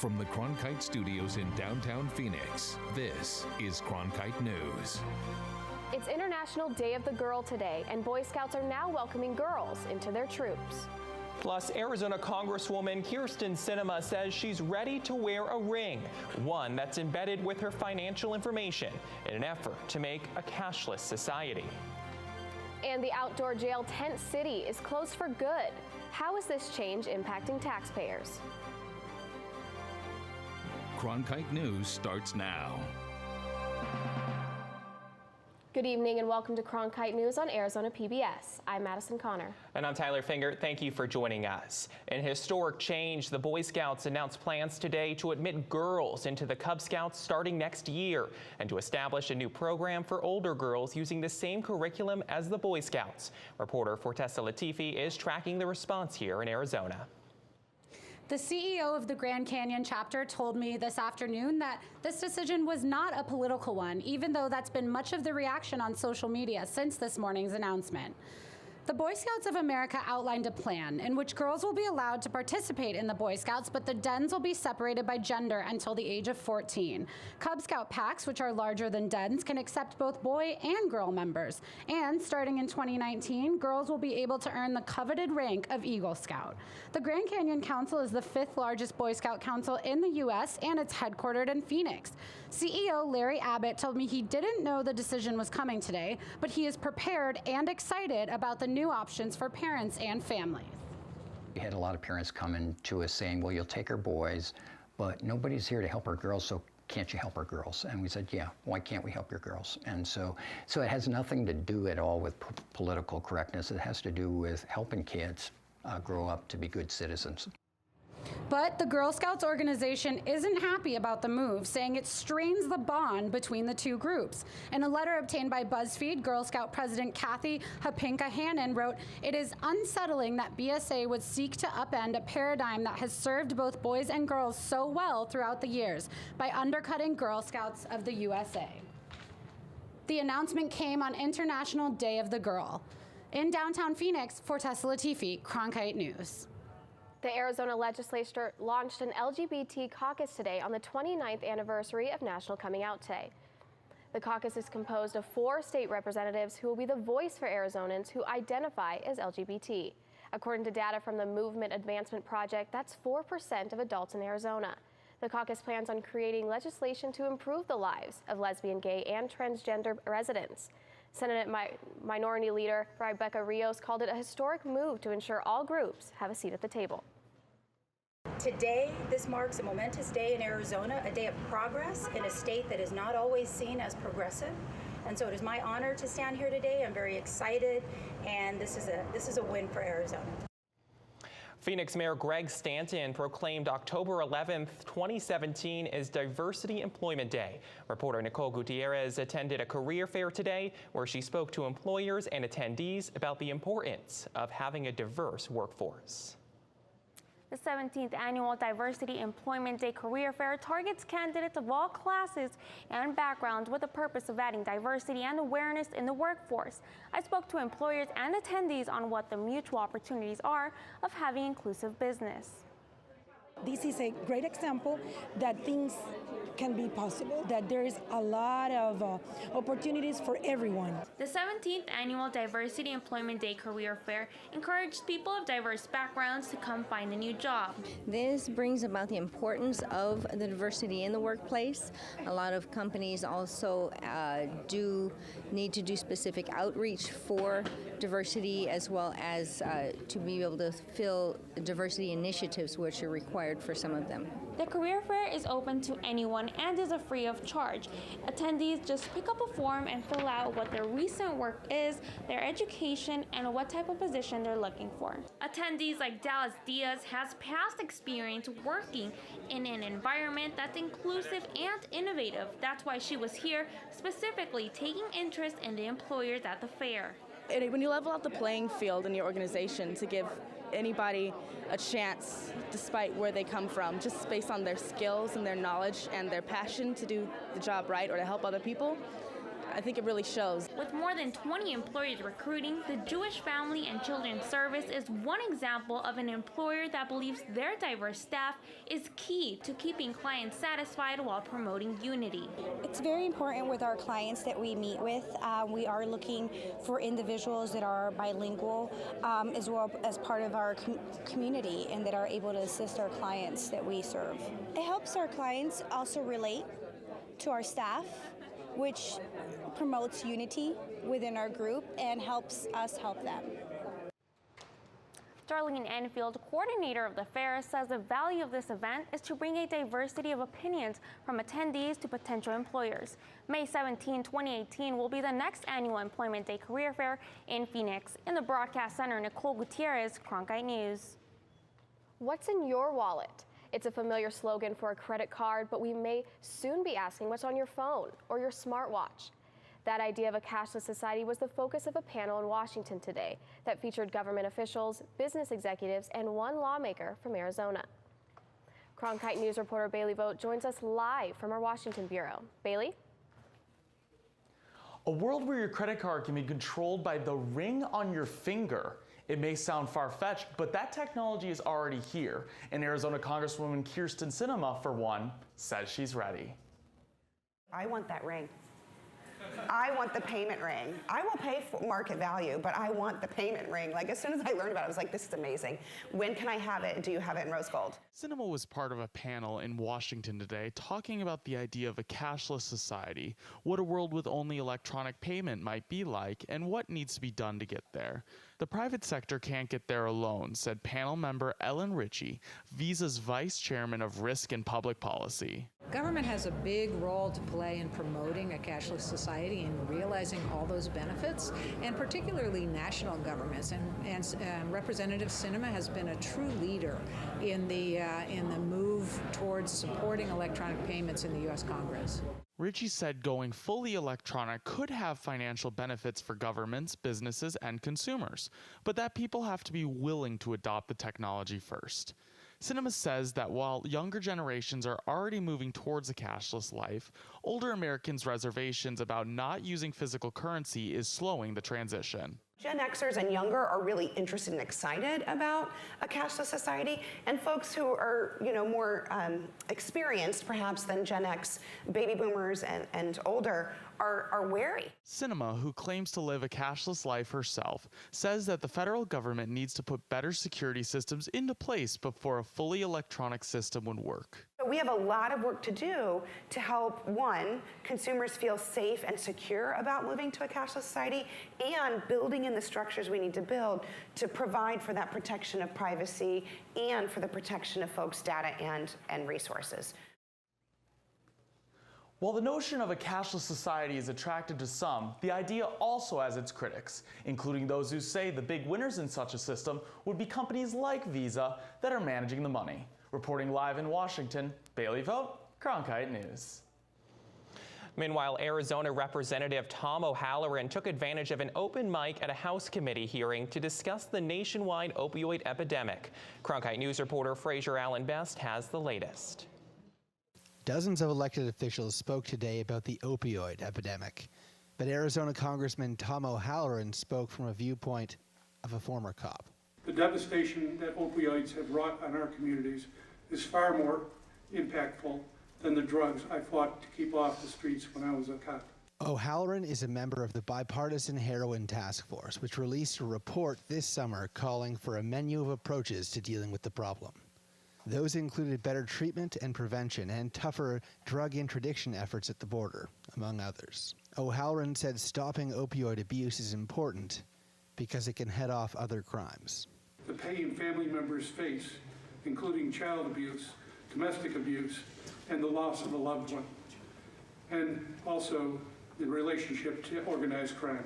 From the Cronkite studios in downtown Phoenix, this is Cronkite News. It's International Day of the Girl today, and Boy Scouts are now welcoming girls into their troops. Plus, Arizona Congresswoman Kirsten Sinema says she's ready to wear a ring, one that's embedded with her financial information in an effort to make a cashless society. And the outdoor jail Tent City is closed for good. How is this change impacting taxpayers? Cronkite News starts now. Good evening and welcome to Cronkite News on Arizona PBS. I'm Madison Connor. And I'm Tyler Finger. Thank you for joining us. In historic change, the Boy Scouts announced plans today to admit girls into the Cub Scouts starting next year and to establish a new program for older girls using the same curriculum as the Boy Scouts. Reporter Fortessa Latifi is tracking the response here in Arizona. The CEO of the Grand Canyon chapter told me this afternoon that this decision was not a political one, even though that's been much of the reaction on social media since this morning's announcement. The Boy Scouts of America outlined a plan in which girls will be allowed to participate in the Boy Scouts, but the dens will be separated by gender until the age of 14. Cub Scout packs, which are larger than dens, can accept both boy and girl members. And starting in 2019, girls will be able to earn the coveted rank of Eagle Scout. The Grand Canyon Council is the 5th largest Boy Scout council in the U.S., and it's headquartered in Phoenix. CEO Larry Abbott told me he didn't know the decision was coming today, but he is prepared and excited about the new options for parents and families. We had a lot of parents coming to us saying, well, you'll take our boys, but nobody's here to help our girls, so can't you help our girls? And we said, yeah, why can't we help your girls? And so it has nothing to do at all with political correctness. It has to do with helping kids grow up to be good citizens. But the Girl Scouts organization isn't happy about the move, saying it strains the bond between the two groups. In a letter obtained by BuzzFeed, Girl Scout President Kathy Hapinka Hannon wrote, "It is unsettling that BSA would seek to upend a paradigm that has served both boys and girls so well throughout the years by undercutting Girl Scouts of the USA." The announcement came on International Day of the Girl. In downtown Phoenix, Fortessa Latifi, Cronkite News. The Arizona legislature launched an LGBT caucus today on the 29th anniversary of National Coming Out Day. The caucus is composed of 4 state representatives who will be the voice for Arizonans who identify as LGBT. According to data from the Movement Advancement Project, that's 4% of adults in Arizona. The caucus plans on creating legislation to improve the lives of lesbian, gay, and transgender residents. Senate Minority Leader Rebecca Rios called it a historic move to ensure all groups have a seat at the table. Today, this marks a momentous day in Arizona, a day of progress in a state that is not always seen as progressive. And so it is my honor to stand here today. I'm very excited, and this is a win for Arizona. Phoenix Mayor Greg Stanton proclaimed October 11th, 2017 as Diversity Employment Day. Reporter Nicole Gutierrez attended a career fair today where she spoke to employers and attendees about the importance of having a diverse workforce. The 17th Annual Diversity Employment Day Career Fair targets candidates of all classes and backgrounds with the purpose of adding diversity and awareness in the workforce. I spoke to employers and attendees on what the mutual opportunities are of having inclusive business. This is a great example that things can be possible, that there is a lot of opportunities for everyone. The 17th Annual Diversity Employment Day Career Fair encouraged people of diverse backgrounds to come find a new job. This brings about the importance of the diversity in the workplace. A lot of companies also do need to do specific outreach for diversity, as well as to be able to fill diversity initiatives which are required for some of them. The career fair is open to anyone and is free of charge. Attendees just pick up a form and fill out what their recent work is, their education, and what type of position they're looking for. Attendees like Dallas Diaz has past experience working in an environment that's inclusive and innovative. That's why she was here, specifically taking interest in the employers at the fair. When you level out the playing field in your organization to give anybody a chance despite where they come from, just based on their skills and their knowledge and their passion to do the job right or to help other people, I think it really shows. With more than 20 employers recruiting, the Jewish Family and Children's Service is one example of an employer that believes their diverse staff is key to keeping clients satisfied while promoting unity. It's very important with our clients that we meet with. We are looking for individuals that are bilingual as well as part of our community and that are able to assist our clients that we serve. It helps our clients also relate to our staff, which promotes unity within our group and helps us help them. Darlene Enfield, coordinator of the fair, says the value of this event is to bring a diversity of opinions from attendees to potential employers. May 17, 2018 will be the next annual Employment Day Career Fair in Phoenix. In the broadcast center, Nicole Gutierrez, Cronkite News. What's in your wallet? It's a familiar slogan for a credit card, but we may soon be asking what's on your phone or your smartwatch. That idea of a cashless society was the focus of a panel in Washington today that featured government officials, business executives, and one lawmaker from Arizona. Cronkite News reporter Bailey Vogt joins us live from our Washington bureau. Bailey? A world where your credit card can be controlled by the ring on your finger. It may sound far-fetched, but that technology is already here. And Arizona Congresswoman Kyrsten Sinema, for one, says she's ready. I want that ring. I want the payment ring. I will pay for market value, but I want the payment ring. Like, as soon as I learned about it, I was like, this is amazing. When can I have it? Do you have it in rose gold? Sinema was part of a panel in Washington today talking about the idea of a cashless society, what a world with only electronic payment might be like, and what needs to be done to get there. The private sector can't get there alone, said panel member Ellen Ritchie, Visa's vice chairman of risk and public policy. Government has a big role to play in promoting a cashless society and realizing all those benefits, and particularly national governments. And Representative Sinema has been a true leader in the move towards supporting electronic payments in the U.S. Congress. Ritchie said going fully electronic could have financial benefits for governments, businesses, and consumers, but that people have to be willing to adopt the technology first. Sinema says that while younger generations are already moving towards a cashless life, older Americans' reservations about not using physical currency is slowing the transition. Gen Xers and younger are really interested and excited about a cashless society, and folks who are, more experienced perhaps than Gen X baby boomers and older are wary. Sinema, who claims to live a cashless life herself, says that the federal government needs to put better security systems into place before a fully electronic system would work. So we have a lot of work to do to help, one, consumers feel safe and secure about moving to a cashless society, and building in the structures we need to build to provide for that protection of privacy and for the protection of folks' data and resources. While the notion of a cashless society is attractive to some, the idea also has its critics, including those who say the big winners in such a system would be companies like Visa that are managing the money. Reporting live in Washington, Bailey Vogt, Cronkite News. Meanwhile, Arizona Representative Tom O'Halloran took advantage of an open mic at a House committee hearing to discuss the nationwide opioid epidemic. Cronkite News reporter Fraser Allen Best has the latest. Dozens of elected officials spoke today about the opioid epidemic, but Arizona Congressman Tom O'Halloran spoke from a viewpoint of a former cop. The devastation that opioids have wrought on our communities is far more impactful than the drugs I fought to keep off the streets when I was a cop. O'Halloran is a member of the Bipartisan Heroin Task Force, which released a report this summer calling for a menu of approaches to dealing with the problem. Those included better treatment and prevention and tougher drug interdiction efforts at the border, among others. O'Halloran said stopping opioid abuse is important because it can head off other crimes. The pain family members face, including child abuse, domestic abuse, and the loss of a loved one, and also the relationship to organized crime.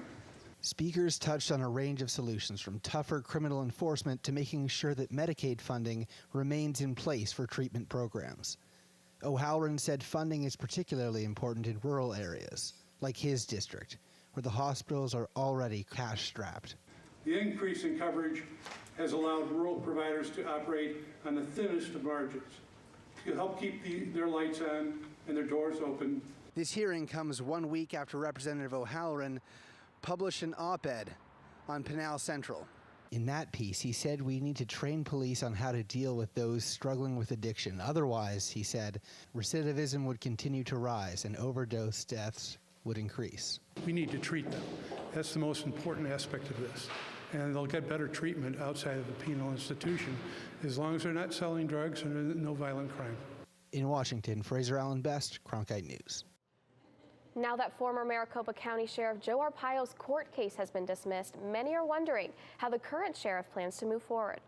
Speakers touched on a range of solutions, from tougher criminal enforcement to making sure that Medicaid funding remains in place for treatment programs. O'Halloran said funding is particularly important in rural areas, like his district, where the hospitals are already cash-strapped. The increase in coverage has allowed rural providers to operate on the thinnest of margins to help keep their lights on and their doors open This hearing comes 1 week after Representative O'Halloran published an op-ed on Pinal Central. In that piece, he said we need to train police on how to deal with those struggling with addiction. Otherwise, he said, recidivism would continue to rise and overdose deaths would increase. We need to treat them. That's the most important aspect of this. And they'll get better treatment outside of the penal institution as long as they're not selling drugs and no violent crime. In Washington, Fraser Allen Best, Cronkite News. Now that former Maricopa County Sheriff Joe Arpaio's court case has been dismissed, many are wondering how the current sheriff plans to move forward.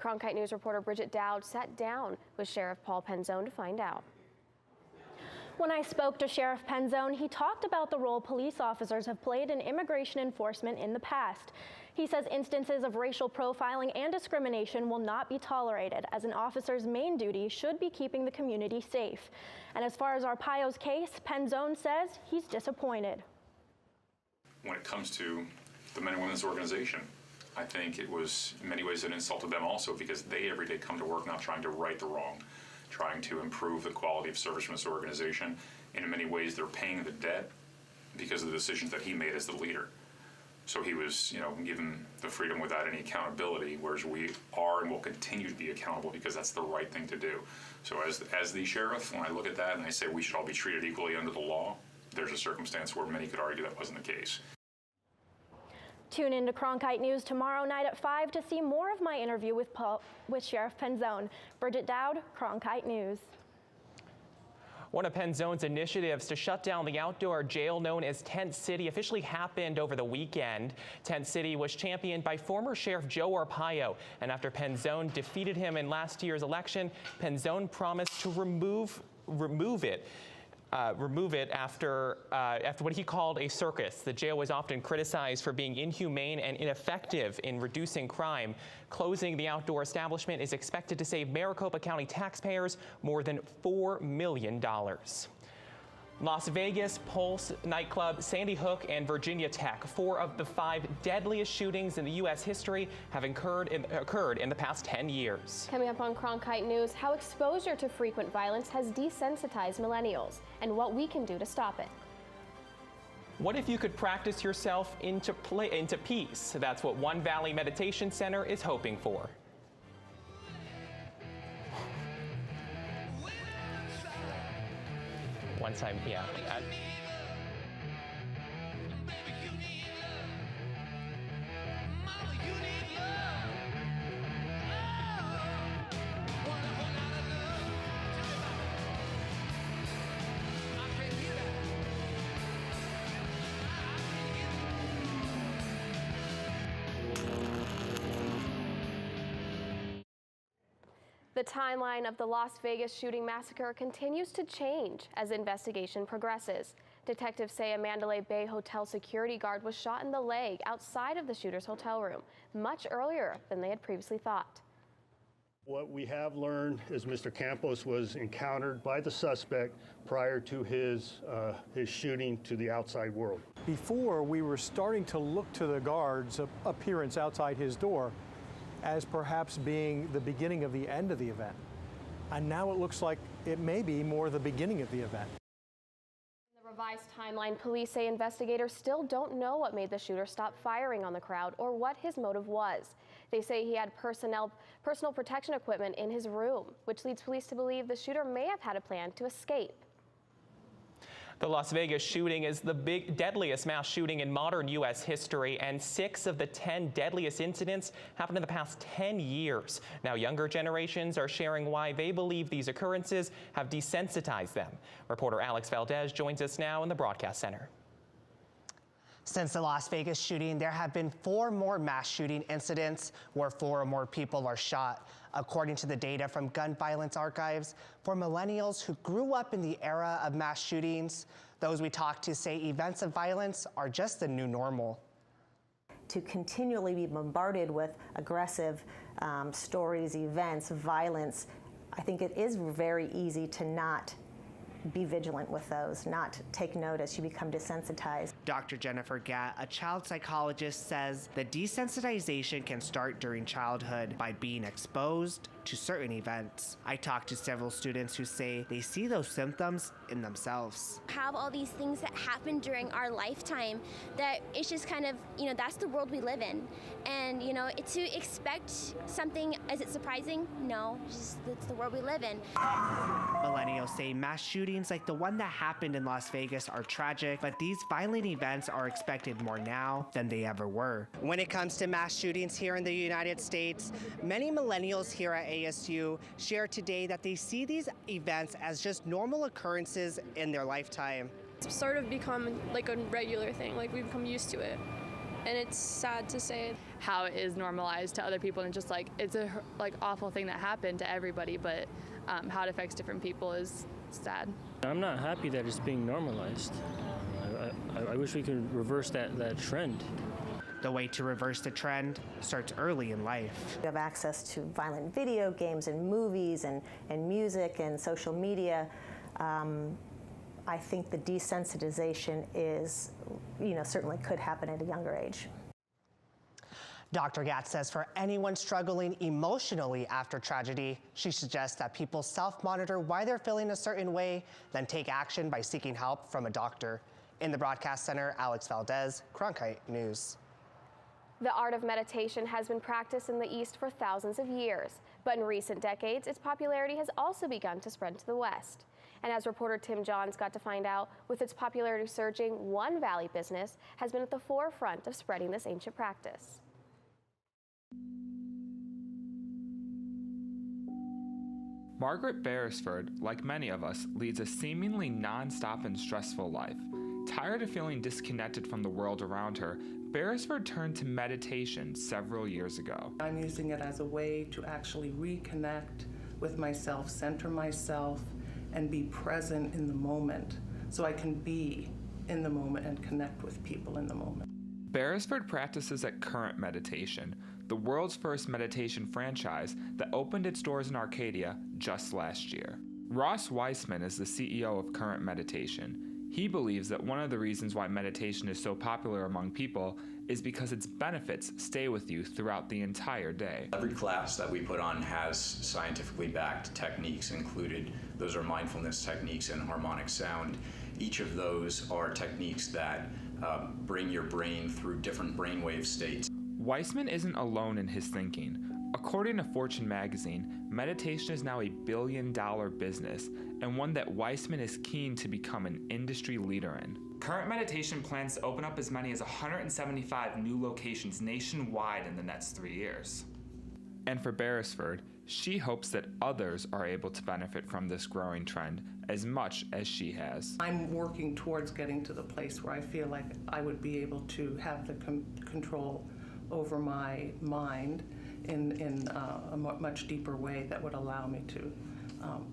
Cronkite News reporter Bridget Dowd sat down with Sheriff Paul Penzone to find out. When I spoke to Sheriff Penzone, he talked about the role police officers have played in immigration enforcement in the past. He says instances of racial profiling and discrimination will not be tolerated, as an officer's main duty should be keeping the community safe. And as far as Arpaio's case, Penzone says he's disappointed. When it comes to the men and women's organization, I think it was in many ways an insult to them also, because they every day come to work not trying to right the wrong, trying to improve the quality of service from this organization. And in many ways, they're paying the debt because of the decisions that he made as the leader. So he was, given the freedom without any accountability, whereas we are and will continue to be accountable because that's the right thing to do. So as the sheriff, when I look at that and I say we should all be treated equally under the law, there's a circumstance where many could argue that wasn't the case. Tune in to Cronkite News tomorrow night at 5 to see more of my interview with Sheriff Penzone. Bridget Dowd, Cronkite News. One of Penzone's initiatives to shut down the outdoor jail known as Tent City officially happened over the weekend. Tent City was championed by former Sheriff Joe Arpaio, and after Penzone defeated him in last year's election, Penzone promised to remove it after what he called a circus. The jail was often criticized for being inhumane and ineffective in reducing crime. Closing the outdoor establishment is expected to save Maricopa County taxpayers more than $4 million. Las Vegas, Pulse nightclub, Sandy Hook, and Virginia Tech, 4 of the 5 deadliest shootings in the U.S. history have occurred in the past 10 years. Coming up on Cronkite News, how exposure to frequent violence has desensitized millennials and what we can do to stop it. What if you could practice yourself into peace? That's what One Valley Meditation Center is hoping for. One time, yeah. The timeline of the Las Vegas shooting massacre continues to change as the investigation progresses. Detectives say a Mandalay Bay hotel security guard was shot in the leg outside of the shooter's hotel room, much earlier than they had previously thought. What we have learned is Mr. Campos was encountered by the suspect prior to his shooting to the outside world. Before, we were starting to look to the guard's appearance outside his door as perhaps being the beginning of the end of the event. And now it looks like it may be more the beginning of the event. In the revised timeline, police say investigators still don't know what made the shooter stop firing on the crowd or what his motive was. They say he had personal protection equipment in his room, which leads police to believe the shooter may have had a plan to escape. The Las Vegas shooting is the deadliest mass shooting in modern U.S. history, and 6 of the 10 deadliest incidents happened in the past 10 years. Now, younger generations are sharing why they believe these occurrences have desensitized them. Reporter Alex Valdez joins us now in the broadcast center. Since the Las Vegas shooting, there have been 4 more mass shooting incidents where 4 or more people are shot. According to the data from Gun Violence Archives, for millennials who grew up in the era of mass shootings, those we talked to say events of violence are just the new normal. To continually be bombarded with aggressive stories, events, violence, I think it is very easy to not be vigilant with those, not take notice. You become desensitized. Dr. Jennifer Gatt, a child psychologist, says the desensitization can start during childhood by being exposed to certain events. I talked to several students who say they see those symptoms in themselves. Have all these things that happen during our lifetime that it's just kind of, that's the world we live in. And, to expect something, is it surprising? No, it's the world we live in. Millennials say mass shootings like the one that happened in Las Vegas are tragic, but these violent events are expected more now than they ever were. When it comes to mass shootings here in the United States, many millennials here at ASU shared today that they see these events as just normal occurrences in their lifetime. It's sort of become like a regular thing, like we've become used to it. And it's sad to say how it is normalized to other people, and just like it's a awful thing that happened to everybody, but how it affects different people is sad. I'm not happy that it's being normalized. I wish we could reverse that trend. The way to reverse the trend starts early in life. You have access to violent video games and movies and music and social media. I think the desensitization is, certainly could happen at a younger age. Dr. Gatz says for anyone struggling emotionally after tragedy, she suggests that people self-monitor why they're feeling a certain way, then take action by seeking help from a doctor. In the broadcast center, Alex Valdez, Cronkite News. The art of meditation has been practiced in the East for thousands of years, but in recent decades, its popularity has also begun to spread to the West. And as reporter Tim Johns got to find out, with its popularity surging, One Valley business has been at the forefront of spreading this ancient practice. Margaret Beresford, like many of us, leads a seemingly non-stop and stressful life. Tired of feeling disconnected from the world around her, Beresford turned to meditation several years ago. I'm using it as a way to actually reconnect with myself, center myself, and be present in the moment so I can be in the moment and connect with people in the moment. Beresford practices at Current Meditation, the world's first meditation franchise that opened its doors in Arcadia just last year. Ross Weissman is the CEO of Current Meditation. He believes that one of the reasons why meditation is so popular among people is because its benefits stay with you throughout the entire day. Every class that we put on has scientifically backed techniques included. Those are mindfulness techniques and harmonic sound. Each of those are techniques that bring your brain through different brainwave states. Weissman isn't alone in his thinking. According to Fortune magazine, meditation is now a billion-dollar business and one that Weissman is keen to become an industry leader in. Current Meditation plans to open up as many as 175 new locations nationwide in the next 3 years. And for Beresford, she hopes that others are able to benefit from this growing trend as much as she has. I'm working towards getting to the place where I feel like I would be able to have the control over my mind in a much deeper way that would allow me to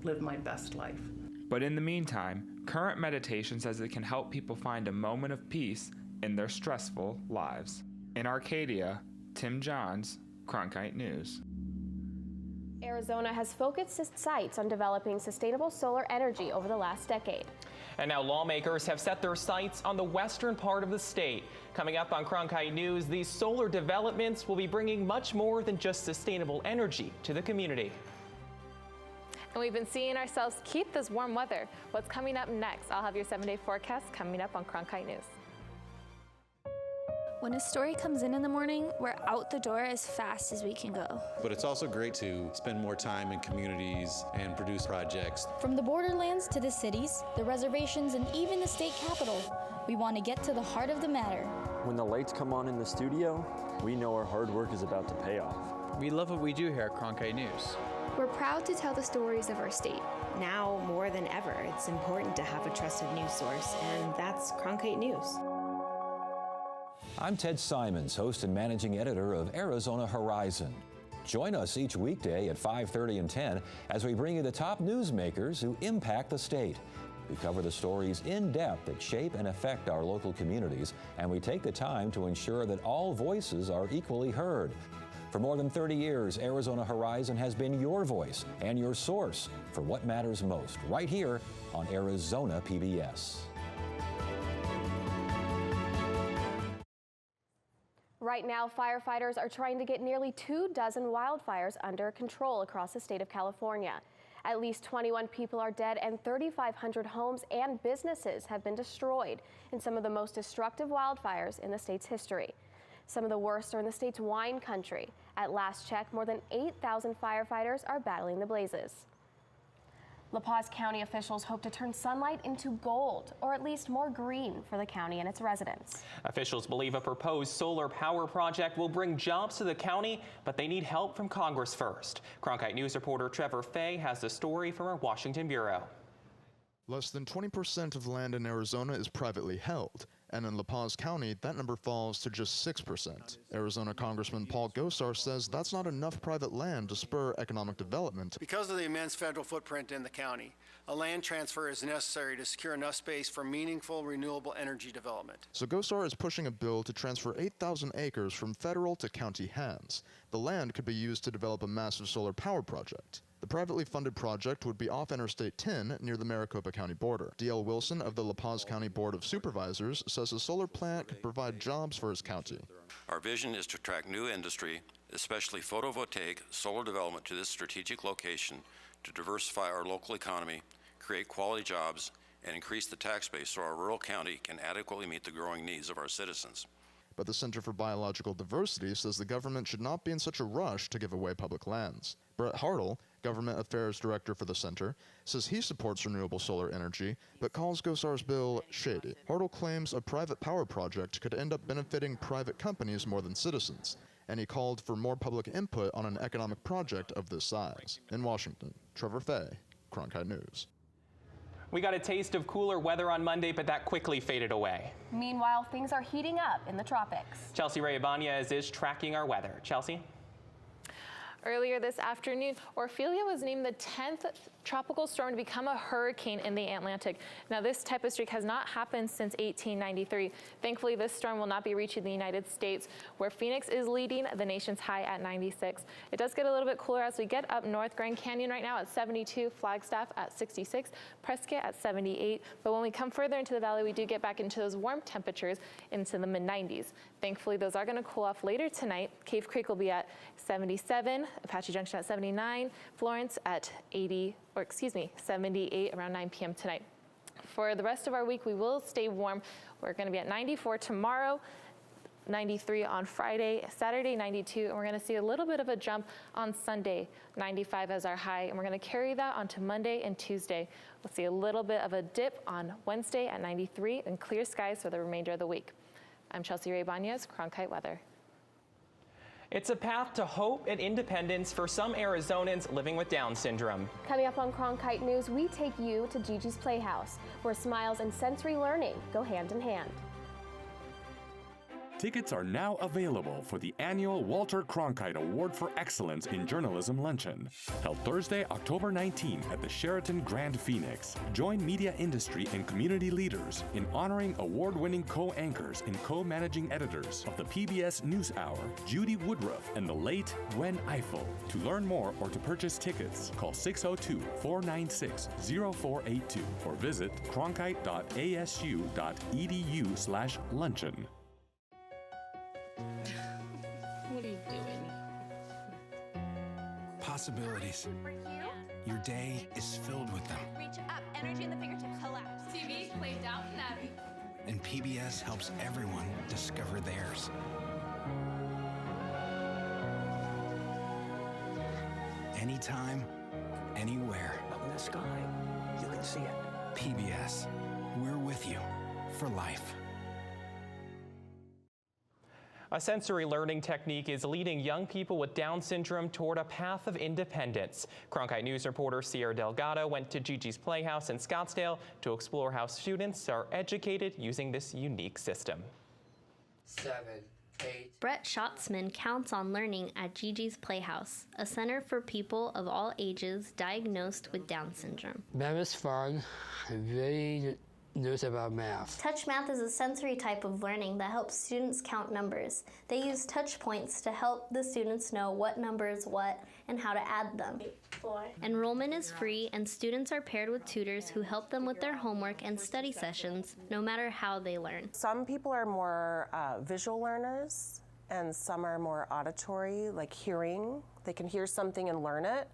live my best life. But in the meantime, Current Meditation says it can help people find a moment of peace in their stressful lives. In Arcadia, Tim Johns, Cronkite News. Arizona has focused its sights on developing sustainable solar energy over the last decade. And now lawmakers have set their sights on the western part of the state. Coming up on Cronkite News, these solar developments will be bringing much more than just sustainable energy to the community. And we've been seeing ourselves keep this warm weather. What's coming up next? I'll have your 7-day forecast coming up on Cronkite News. When a story comes in the morning, we're out the door as fast as we can go. But it's also great to spend more time in communities and produce projects. From the borderlands to the cities, the reservations, and even the state capitol, we want to get to the heart of the matter. When the lights come on in the studio, we know our hard work is about to pay off. We love what we do here at Cronkite News. We're proud to tell the stories of our state. Now more than ever, it's important to have a trusted news source, and that's Cronkite News. I'm Ted Simons, host and managing editor of Arizona Horizon. Join us each weekday at 5:30 and 10 as we bring you the top newsmakers who impact the state. We cover the stories in depth that shape and affect our local communities, and we take the time to ensure that all voices are equally heard. For more than 30 years, Arizona Horizon has been your voice and your source for what matters most, right here on Arizona PBS. Right now, firefighters are trying to get nearly 24 wildfires under control across the state of California. At least 21 people are dead and 3,500 homes and businesses have been destroyed in some of the most destructive wildfires in the state's history. Some of the worst are in the state's wine country. At last check, more than 8,000 firefighters are battling the blazes. La Paz County officials hope to turn sunlight into gold, or at least more green for the county and its residents. Officials believe a proposed solar power project will bring jobs to the county, but they need help from Congress first. Cronkite News reporter Trevor Fay has the story from our Washington bureau. Less than 20% of land in Arizona is privately held, and in La Paz County, that number falls to just 6%. Arizona Congressman Paul Gosar says that's not enough private land to spur economic development. Because of the immense federal footprint in the county, a land transfer is necessary to secure enough space for meaningful renewable energy development. So Gosar is pushing a bill to transfer 8,000 acres from federal to county hands. The land could be used to develop a massive solar power project. The privately funded project would be off Interstate 10 near the Maricopa County border. D.L. Wilson of the La Paz County Board of Supervisors says a solar plant could provide jobs for his county. Our vision is to attract new industry, especially photovoltaic solar development, to this strategic location to diversify our local economy, create quality jobs, and increase the tax base so our rural county can adequately meet the growing needs of our citizens. But the Center for Biological Diversity says the government should not be in such a rush to give away public lands. Brett Hartle, Government Affairs Director for the center, says he supports renewable solar energy, but calls Gosar's bill shady. Hartle claims a private power project could end up benefiting private companies more than citizens, and he called for more public input on an economic project of this size. In Washington, Trevor Fay, Cronkite News. We got a taste of cooler weather on Monday, but that quickly faded away. Meanwhile, things are heating up in the tropics. Chelsea Ray Ibanez is tracking our weather. Chelsea? Earlier this afternoon, Ophelia was named the 10th tropical storm to become a hurricane in the Atlantic. Now, this type of streak has not happened since 1893. Thankfully, this storm will not be reaching the United States, where Phoenix is leading the nation's high at 96. It does get a little bit cooler as we get up north. Grand Canyon right now at 72, Flagstaff at 66, Prescott at 78. But when we come further into the valley, we do get back into those warm temperatures into the mid-90s. Thankfully, those are going to cool off later tonight. Cave Creek will be at 77, Apache Junction at 79, Florence at 78 around 9 p.m. tonight. For the rest of our week, we will stay warm. We're going to be at 94 tomorrow, 93 on Friday, Saturday 92, and we're going to see a little bit of a jump on Sunday, 95 as our high, and we're going to carry that onto Monday and Tuesday. We'll see a little bit of a dip on Wednesday at 93 and clear skies for the remainder of the week. I'm Chelsea Ray Ibanez, Cronkite Weather. It's a path to hope and independence for some Arizonans living with Down syndrome. Coming up on Cronkite News, we take you to Gigi's Playhouse, where smiles and sensory learning go hand in hand. Tickets are now available for the annual Walter Cronkite Award for Excellence in Journalism Luncheon, held Thursday, October 19 at the Sheraton Grand Phoenix. Join media industry and community leaders in honoring award-winning co-anchors and co-managing editors of the PBS NewsHour, Judy Woodruff and the late Gwen Ifill. To learn more or to purchase tickets, call 602-496-0482 or visit cronkite.asu.edu/luncheon. What are you doing? Possibilities. Your day is filled with them. Reach up, energy in the fingertips, collapse. TV, play Downton Abbey. And PBS helps everyone discover theirs. Anytime, anywhere. Up in the sky, you can see it. PBS, we're with you for life. A sensory learning technique is leading young people with Down syndrome toward a path of independence. Cronkite News reporter Sierra Delgado went to Gigi's Playhouse in Scottsdale to explore how students are educated using this unique system. 7, 8. Brett Schatzman counts on learning at Gigi's Playhouse, a center for people of all ages diagnosed with Down syndrome. Math is fun. I'm very nervous about math. Touch math is a sensory type of learning that helps students count numbers. They use touch points to help the students know what number is what and how to add them. 4. Enrollment is free, and students are paired with tutors who help them with their homework and study sessions, no matter how they learn. Some people are more visual learners, and some are more auditory, like hearing. They can hear something and learn it.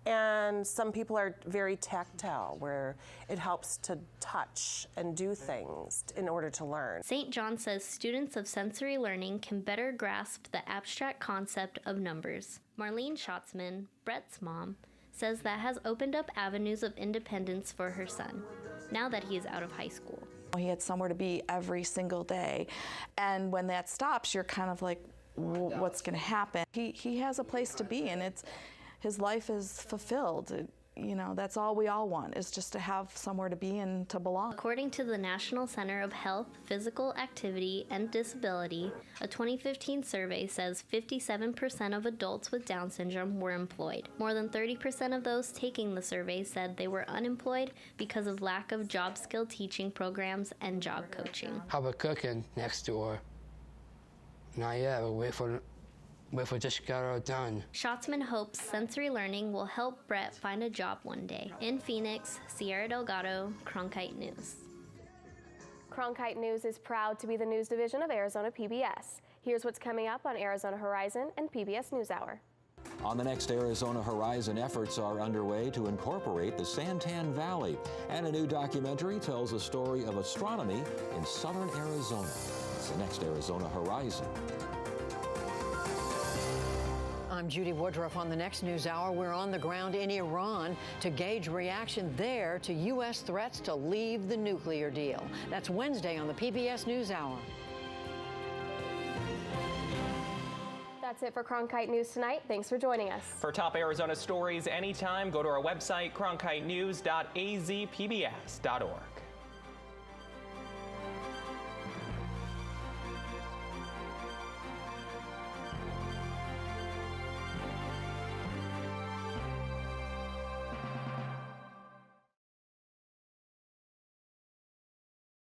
And some people are very tactile, where it helps to touch and do things in order to learn. St. John says students of sensory learning can better grasp the abstract concept of numbers. Marlene Schatzman, Brett's mom, says that has opened up avenues of independence for her son, now that he is out of high school. He had somewhere to be every single day, and when that stops, you're kind of like, what's going to happen? He has a place to be, and his life is fulfilled. You know, that's all we all want, is just to have somewhere to be and to belong. According to the National Center of Health, Physical Activity, and Disability, a 2015 survey says 57% of adults with Down syndrome were employed. More than 30% of those taking the survey said they were unemployed because of lack of job skill teaching programs and job coaching. How about cooking next door? Not yet, we'll wait for just got it done. Schatzman hopes sensory learning will help Brett find a job one day. In Phoenix, Sierra Delgado, Cronkite News. Cronkite News is proud to be the news division of Arizona PBS. Here's what's coming up on Arizona Horizon and PBS NewsHour. On the next Arizona Horizon, efforts are underway to incorporate the Santan Valley, and a new documentary tells the story of astronomy in southern Arizona. It's the next Arizona Horizon. I'm Judy Woodruff. On the next NewsHour, we're on the ground in Iran to gauge reaction there to U.S. threats to leave the nuclear deal. That's Wednesday on the PBS NewsHour. That's it for Cronkite News tonight. Thanks for joining us. For top Arizona stories anytime, go to our website, cronkitenews.azpbs.org.